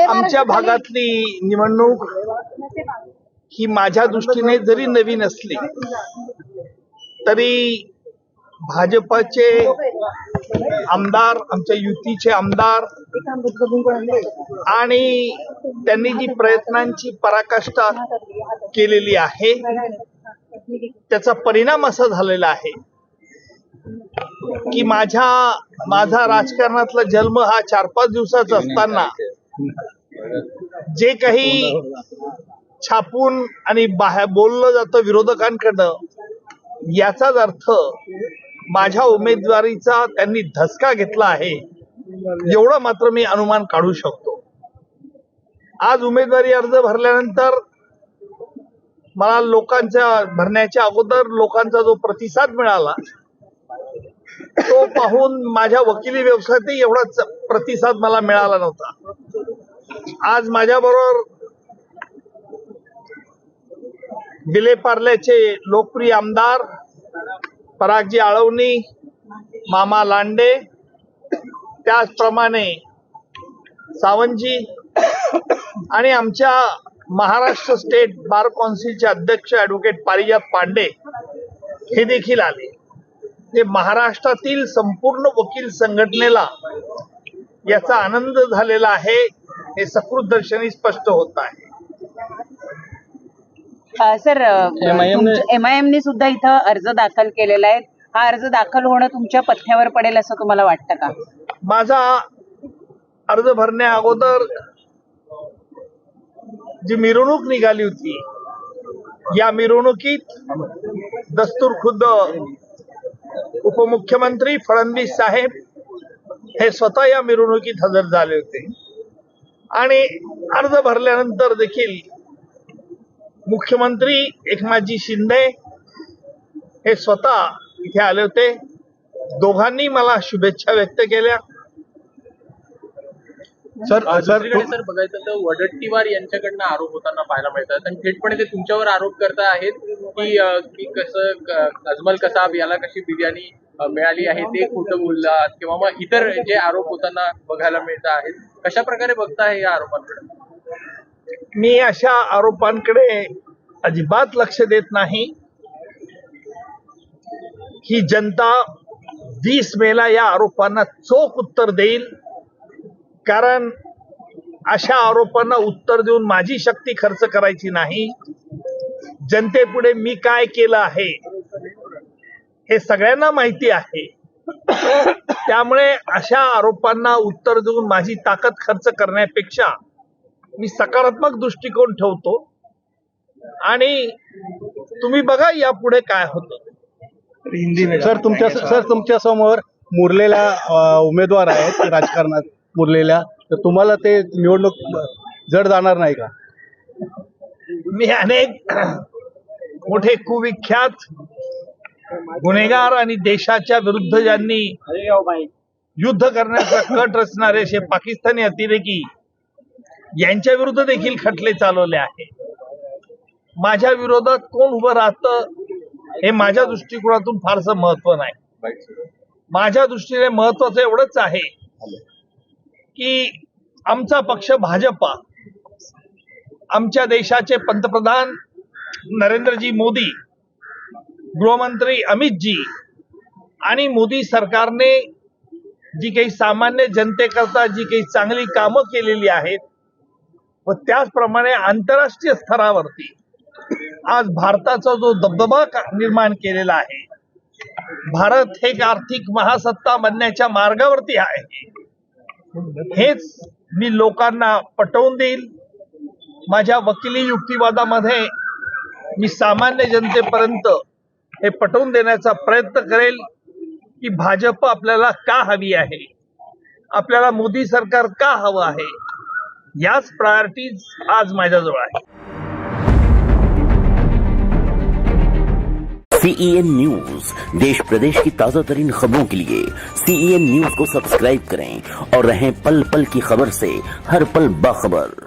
आमच्या भागातली निवडणूक ही माझ्या दृष्टीने जरी नवीन असली तरी भाजपचे आमदार, आमच्या युतीचे आमदार आणि त्यांनी जी प्रयत्नांची पराकाष्ठा केलेली आहे त्याचा परिणाम असा झालेला आहे की माझा राजकारणातला जन्म हा 4-5 दिवसाचा असताना जे काही छापून आणि बाहेर बोललं जातं विरोधकांकडनं, याचाच अर्थ माझ्या उमेदवारीचा त्यांनी धसका घेतला आहे एवढं मात्र मी अनुमान काढू शकतो. आज उमेदवारी अर्ज भरल्यानंतर मला लोकांच्या भरण्याच्या अगोदर लोकांचा जो प्रतिसाद मिळाला तो पाहून माझ्या वकिली व्यवसायातही एवढा प्रतिसाद मला मिळाला नव्हता. आज माझ्याबरोबर विलेपार्ल्याचे लोकप्रिय आमदार परागजी आळवणी, मामा लांडे, त्याचप्रमाणे सावंतजी आणि आमच्या महाराष्ट्र स्टेट बार काउन्सिलचे अध्यक्ष ॲडव्होकेट पारिजात पांडे हे देखील आले. ते महाराष्ट्रातील संपूर्ण वकील संघटनेला याचा आनंद झालेला आहे हे सकृत दर्शनी स्पष्ट होत आहे. सर, MIM ने सुद्धा इथं अर्ज दाखल केलेला आहे. हा अर्ज दाखल होणं तुमच्या पथ्यावर पडेल असं तुम्हाला वाटतं का? माझा अर्ज भरण्या अगोदर जी मिरवणूक निघाली होती, या मिरवणुकीत दस्तूर खुद्द उपमुख्यमंत्री फडणवीस साहेब हे स्वतः या मिरवणुकीत हजर झाले होते आणि अर्ज भरल्यानंतर देखील मुख्यमंत्री एकनाथजी शिंदे हे स्वतः इथे आले होते. दोघांनी मला शुभेच्छा व्यक्त केल्या. सर बघायचं तर वडट्टीवार यांच्याकडनं आरोप होताना पाहायला मिळतात आणि थेटपणे ते तुमच्यावर आरोप करता आहेत की कसं अजमल कसाब याला कशी बिर्याणी मिळाली आहे ते खोटं बोललात किंवा मग इतर जे आरोप होताना बघायला मिळत आहेत. कशा प्रकारे बघताय या आरोपांकडे? मी अशा आरोपांकडे अजिबात लक्ष देत नाही. ही जनता 20 मेला या आरोपांना चोख उत्तर देईल, कारण अशा आरोपांना उत्तर देऊन माझी शक्ती खर्च करायची नाही. जनतेपुढे मी काय केलं आहे हे सगळ्यांना माहिती आहे. त्यामुळे अशा आरोपांना उत्तर देऊन माझी ताकद खर्च करण्यापेक्षा मी सकारात्मक दृष्टिकोन ठेवतो आणि तुम्ही बघा यापुढे काय होतं. सर, तुमच्या समोर मुरलेल्या उमेदवार आहेत राजकारणात मुरलेल्या, तर तुम्हाला ते निवडणूक जड जाणार नाही का? मी अनेक मोठे कुविख्यात गुन्हेगार आणि देशाच्या विरुद्ध ज्यांनी युद्ध करण्याचा कट रचणारे असे पाकिस्तानी अतिरेकी यांच्या विरुद्ध देखील खटले चालवले आहे. माझ्या विरोधात कोण उभं राहतं हे माझ्या दृष्टिकोनातून फारसं महत्व नाही. माझ्या दृष्टीने महत्वाचं एवढंच आहे की आमचा पक्ष भाजपा, आमच्या देशाचे पंतप्रधान नरेंद्रजी मोदी, गृहमंत्री अमितजी आणि मोदी सरकारने जी काही सामान्य जनतेकरता जी काही चांगली कामं केलेली आहेत व त्याचप्रमाणे आंतरराष्ट्रीय स्तरावरती आज भारताचा जो दबदबा निर्माण केलेला आहे, भारत हे एक आर्थिक महासत्ता बनण्याच्या मार्गावरती आहे, हेच मी लोकांना पटवून देईल. माझ्या वकिली युक्तिवादामध्ये मी सामान्य जनतेपर्यंत हे पटवून देण्याचा प्रयत्न करेल की भाजप आपल्याला का हवी आहे, आपल्याला मोदी सरकार का हवं आहे, याच प्रायोरिटीज आज माझ्याजवळ आहे. CEN न्यूज, देश प्रदेश की ताजा तरीन खबरों के लिए CEN न्यूज को सब्सक्राइब करें और रहें पल पल की खबर से हर पल बाखबर.